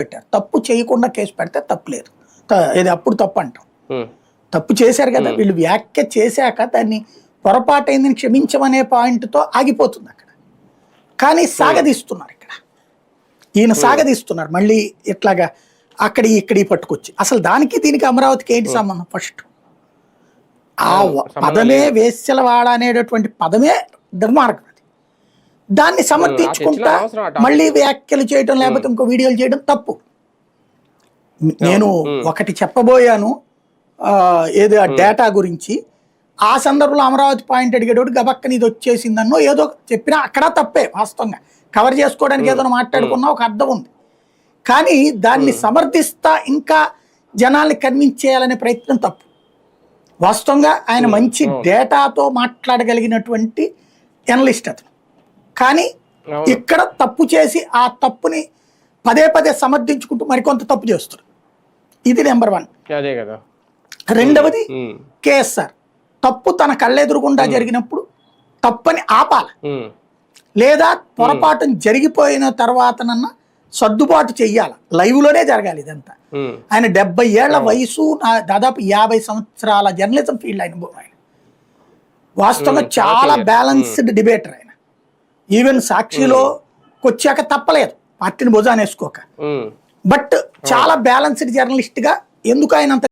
పెట్టారు. తప్పు చేయకుండా కేసు పెడితే తప్పు లేదు, ఇది అప్పుడు తప్పు అంటాం. తప్పు చేశారు కదా, వీళ్ళు వ్యాఖ్య చేశాక దాన్ని పొరపాటైందని క్షమించమనే పాయింట్తో ఆగిపోతుంది అక్కడ. కానీ సాగదీస్తున్నారు ఇక్కడ, ఈయన సాగదీస్తున్నారు మళ్ళీ ఇట్లాగా ఇక్కడి పట్టుకొచ్చి. అసలు దానికి దీనికి అమరావతికి ఏంటి సంబంధం? ఫస్ట్ ఆ పదమే వేశ్యలవాడ అనేటటువంటి పదమే దుర్మార్గం. అది దాన్ని సమర్థించుకుంటా మళ్ళీ వ్యాఖ్యలు చేయడం లేకపోతే ఇంకో వీడియోలు చేయడం తప్పు. నేను ఒకటి చెప్పబోయాను ఏదో ఆ డేటా గురించి, ఆ సందర్భంలో అమరావతి పాయింట్ అడిగేటప్పుడు గబక్కని ఇది వచ్చేసిందన్నో ఏదో చెప్పినా అక్కడ తప్పే. వాస్తవంగా కవర్ చేసుకోవడానికి ఏదైనా మాట్లాడుకున్నా ఒక అర్థం ఉంది. కానీ దాన్ని సమర్థిస్తా ఇంకా జనాల్ని కన్విన్స్ చేయాలనే ప్రయత్నం తప్పు. వాస్తవంగా ఆయన మంచి డేటాతో మాట్లాడగలిగినటువంటి ఎనలిస్ట్ అతను. కానీ ఇక్కడ తప్పు చేసి ఆ తప్పుని పదే పదే సమర్థించుకుంటూ మరికొంత తప్పు చేస్తారు. ఇది నెంబర్ 1. రెండవది కేఎస్ఆర్ తప్పు తన కళ్ళెదురుగుండా జరిగినప్పుడు తప్పని ఆపాల, లేదా పొరపాటు జరిగిపోయిన తర్వాతనన్నా సర్దుబాటు చెయ్యాలి. లైవ్లోనే జరగాలి ఇదంతా. ఆయన 70 ఏళ్ల వయసు, దాదాపు 50 సంవత్సరాల జర్నలిజం ఫీల్డ్ అనుభవం ఆయన. వాస్తవంగా చాలా బ్యాలెన్స్డ్ డిబేటర్ ఆయన. ఈవెన్ సాక్షిలో వచ్చాక తప్పలేదు పార్టీని భుజాన్ని వేసుకోక. బట్ చాలా బ్యాలెన్స్డ్ జర్నలిస్ట్గా ఎందుకు ఆయన అంత